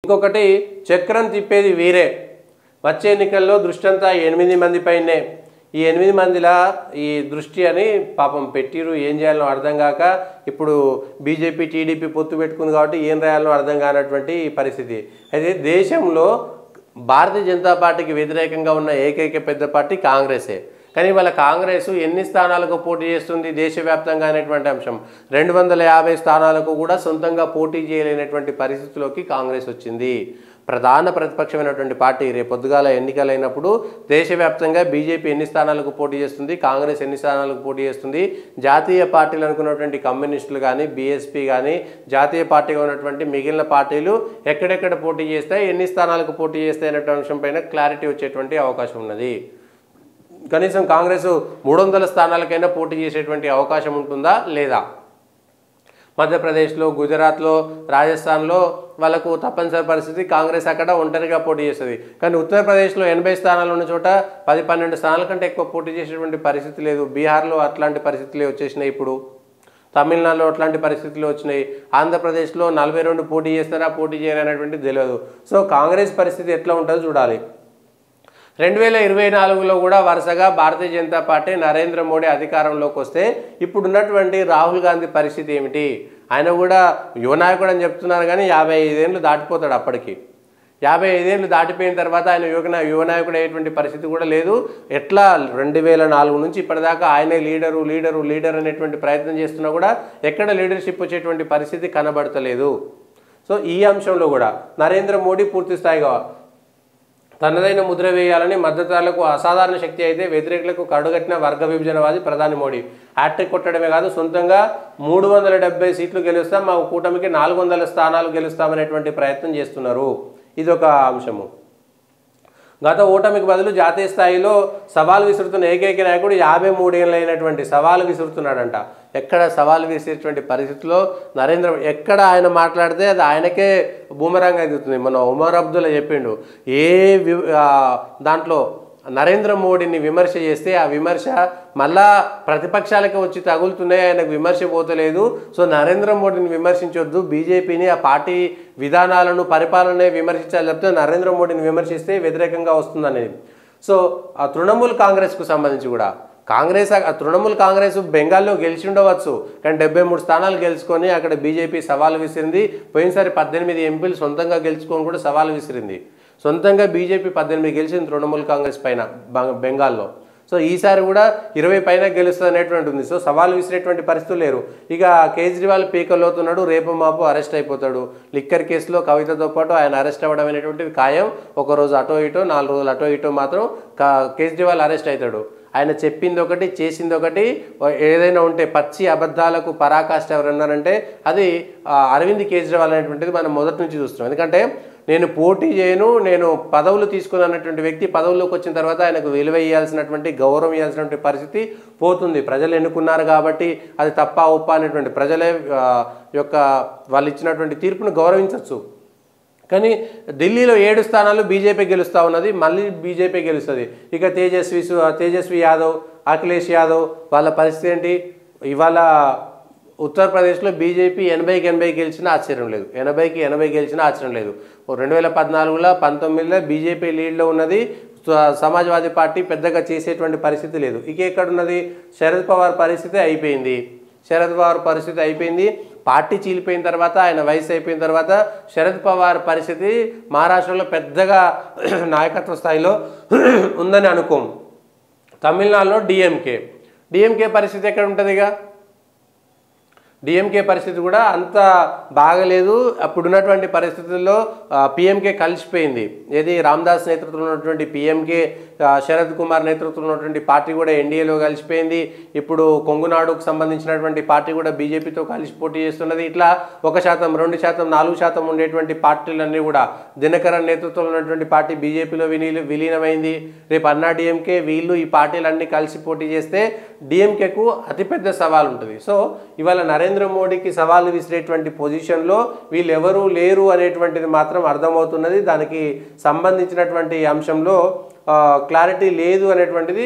ఇంకొకటి చక్రం తిప్పేది వీరే. వచ్చే ఎన్నికల్లో దృష్టంతా 8 మంది పైనే. ఈ 8 మందిలా ఈ దృష్టి అని పాపం పెట్టిరు. ఏం చేయాలో అర్థం కాక ఇప్పుడు బీజేపీ టీడీపీ పొత్తు పెట్టుకుంది కాబట్టి ఏం రాయాలో అర్థం కానటువంటి పరిస్థితి. అయితే దేశంలో భారతీయ జనతా పార్టీకి వ్యతిరేకంగా ఉన్న ఏకైక పెద్ద పార్టీ కాంగ్రెసే. కానీ వాళ్ళ కాంగ్రెస్ ఎన్ని స్థానాలకు పోటీ చేస్తుంది దేశవ్యాప్తంగా అనేటువంటి అంశం. 250 స్థానాలకు కూడా సొంతంగా పోటీ చేయలేనటువంటి పరిస్థితిలోకి కాంగ్రెస్ వచ్చింది. ప్రధాన ప్రతిపక్షమైనటువంటి పార్టీ రేపు పొద్దుగాల ఎన్నికలైనప్పుడు దేశవ్యాప్తంగా బీజేపీ ఎన్ని స్థానాలకు పోటీ చేస్తుంది, కాంగ్రెస్ ఎన్ని స్థానాలకు పోటీ చేస్తుంది, జాతీయ పార్టీలు అనుకున్నటువంటి కమ్యూనిస్టులు కానీ బీఎస్పీ కానీ జాతీయ పార్టీగా ఉన్నటువంటి మిగిలిన పార్టీలు ఎక్కడెక్కడ పోటీ చేస్తాయి, ఎన్ని స్థానాలకు పోటీ చేస్తాయి అనే అంశం పైన క్లారిటీ వచ్చేటువంటి అవకాశం ఉన్నది. కనీసం కాంగ్రెస్ 300 స్థానాలకైనా పోటీ చేసేటువంటి అవకాశం ఉంటుందా లేదా? మధ్యప్రదేశ్లో, గుజరాత్లో, రాజస్థాన్లో వాళ్ళకు తప్పనిసరి పరిస్థితి కాంగ్రెస్ అక్కడ ఒంటరిగా పోటీ చేస్తుంది. కానీ ఉత్తరప్రదేశ్లో 80 స్థానాలు ఉన్న చోట 10-12 స్థానాల కంటే ఎక్కువ పోటీ చేసేటువంటి పరిస్థితి లేదు. బీహార్లో అట్లాంటి పరిస్థితులే వచ్చేసినాయి. ఇప్పుడు తమిళనాడులో అట్లాంటి పరిస్థితులు వచ్చినాయి. ఆంధ్రప్రదేశ్లో 42 పోటీ చేస్తారా పోటీ చేయరనేటువంటిది తెలియదు. సో కాంగ్రెస్ పరిస్థితి ఎట్లా ఉంటుందో చూడాలి. 2024లో కూడా వరుసగా భారతీయ జనతా పార్టీ నరేంద్ర మోడీ అధికారంలోకి వస్తే ఇప్పుడున్నటువంటి రాహుల్ గాంధీ పరిస్థితి ఏమిటి? ఆయన కూడా యువనాయకుడు అని చెప్తున్నారు కానీ 55 ఏళ్ళు దాటిపోతాడు. అప్పటికి 55 ఏళ్ళు దాటిపోయిన తర్వాత ఆయన యువనాయకుడు అయ్యేటువంటి పరిస్థితి కూడా లేదు. ఎట్లా 2004 నుంచి ఇప్పటిదాకా ఆయనే లీడరు అనేటువంటి ప్రయత్నం చేస్తున్నా కూడా ఎక్కడ లీడర్షిప్ వచ్చేటువంటి పరిస్థితి కనబడతలేదు. సో ఈ అంశంలో కూడా నరేంద్ర మోడీ పూర్తి స్థాయిగా తనదైన ముద్ర వేయాలని మద్దతుదారులకు అసాధారణ శక్తి అయితే వ్యతిరేకులకు కడుగట్టిన వర్గ విభజనవాది ప్రధాని మోడీ. హ్యాట్రిక్ కొట్టడమే కాదు సొంతంగా 370 సీట్లు గెలుస్తాం, మా కూటమికి 400 స్థానాలు గెలుస్తామనేటువంటి ప్రయత్నం చేస్తున్నారు. ఇదొక అంశము. గత ఓటమికి బదులు జాతీయ స్థాయిలో సవాల్ విసురుతున్న ఏకైక నాయకుడు 53 ఏళ్ళు అయినటువంటి సవాలు విసురుతున్నాడంట. ఎక్కడ సవాలు విసిరేటువంటి పరిస్థితిలో ఎక్కడ ఆయన మాట్లాడితే అది ఆయనకే బూమరాంగ్ అవుతుంది. మన ఉమర్ అబ్దుల్లా చెప్పిండు, దాంట్లో నరేంద్ర మోడీని విమర్శ చేస్తే ఆ విమర్శ మళ్ళా ప్రతిపక్షాలకే వచ్చి తగులుతున్నాయి, ఆయనకు విమర్శ పోతలేదు. సో నరేంద్ర మోడీని విమర్శించొద్దు, బీజేపీని ఆ పార్టీ విధానాలను పరిపాలనే విమర్శించాలి చెప్తే నరేంద్ర మోడీని విమర్శిస్తే వ్యతిరేకంగా వస్తుందనేది. సో ఆ తృణమూల్ కాంగ్రెస్కు సంబంధించి కూడా తృణమూల్ కాంగ్రెస్ బెంగాల్లో గెలిచి ఉండవచ్చు, కానీ 73 స్థానాలు గెలుచుకొని అక్కడ బీజేపీ సవాలు విసిరింది. పోయినసారి 18 ఎంపీలు సొంతంగా గెలుచుకొని కూడా సవాలు విసిరింది. సొంతంగా బీజేపీ 18 గెలిచింది తృణమూల్ కాంగ్రెస్ పైన బెంగాల్లో. సో ఈసారి కూడా 20 పైన గెలుస్తుంది అనేటువంటి ఉంది. సో సవాలు విసిరేటువంటి పరిస్థితులు లేరు. ఇక కేజ్రీవాల్ పీకల్లోతున్నాడు, రేపు మాపు అరెస్ట్ అయిపోతాడు. లిక్కర్ కేసులో కవితతో పాటు ఆయన అరెస్ట్ అవ్వడం అనేటువంటిది ఖాయం. ఒకరోజు అటో ఇటో 4 రోజులు అటో ఇటో మాత్రం కేజ్రీవాల్ అరెస్ట్ అవుతాడు. ఆయన చెప్పింది ఒకటి చేసింది ఒకటి. ఏదైనా ఉంటే పచ్చి అబద్ధాలకు పరాకాష్ట ఎవరన్నారంటే అది అరవింద్ కేజ్రీవాల్ అనేటువంటిది మనం మొదటి నుంచి చూస్తున్నాం. ఎందుకంటే నేను పోటీ చేయను, నేను పదవులు తీసుకున్నటువంటి వ్యక్తి పదవుల్లోకి వచ్చిన తర్వాత ఆయనకు విలువ ఇవ్వాల్సినటువంటి గౌరవం ఇవ్వాల్సినటువంటి పరిస్థితి పోతుంది. ప్రజలు ఎన్నుకున్నారు కాబట్టి అది తప్ప ఒప్ప అనేటువంటి ప్రజలే వాళ్ళు ఇచ్చినటువంటి తీర్పును గౌరవించవచ్చు. కానీ ఢిల్లీలో 7 స్థానాలు బీజేపీ గెలుస్తూ ఉన్నది, మళ్ళీ బీజేపీ గెలుస్తుంది. ఇక తేజస్వి యాదవ్, అఖిలేష్ యాదవ్ వాళ్ళ పరిస్థితి ఏంటి? ఇవాళ ఉత్తరప్రదేశ్లో బీజేపీ 80కి 80 గెలిచినా ఆశ్చర్యం లేదు, 80కి 80 గెలిచినా ఆశ్చర్యం లేదు. 2014లో 19లో బీజేపీ లీడ్లో ఉన్నది. సమాజ్వాదీ పార్టీ పెద్దగా చేసేటువంటి పరిస్థితి లేదు. ఇక ఎక్కడున్నది? శరద్ పవార్ పరిస్థితి అయిపోయింది. పార్టీ చీలిపోయిన తర్వాత ఆయన వయసు అయిపోయిన తర్వాత శరద్ పవార్ పరిస్థితి మహారాష్ట్రలో పెద్దగా నాయకత్వ స్థాయిలో ఉందని అనుకోం. తమిళనాడులో డిఎంకే పరిస్థితి ఎక్కడ ఉంటుంది? ఇక డిఎంకే పరిస్థితి కూడా అంత బాగలేదు. అప్పుడున్నటువంటి పరిస్థితుల్లో పిఎంకే కలిసిపోయింది. ఏది రామ్దాస్ నేతృత్వంలో ఉన్నటువంటి పిఎంకే, శరద్ కుమార్ నేతృత్వంలో ఉన్నటువంటి పార్టీ కూడా ఎన్డీఏలో కలిసిపోయింది. ఇప్పుడు కొంగునాడుకు సంబంధించినటువంటి పార్టీ కూడా బీజేపీతో కలిసి పోటీ చేస్తున్నది. ఇట్లా 1%, 2%, 4% ఉండేటువంటి పార్టీలన్నీ కూడా దినకరన్ నేతృత్వంలో ఉన్నటువంటి పార్టీ బీజేపీలో విలీనమైంది. రేపు అన్నా డిఎంకే వీళ్ళు ఈ పార్టీలన్నీ కలిసి పోటీ చేస్తే డిఎంకేకు అతిపెద్ద సవాల్ ఉంటుంది. సో ఇవాళ నరేంద్ర మోడీకి సవాలు విసిరేటువంటి పొజిషన్లో వీళ్ళు ఎవరూ లేరు అనేటువంటిది మాత్రం అర్థమవుతున్నది. దానికి సంబంధించినటువంటి అంశంలో క్లారిటీ లేదు అనేటువంటిది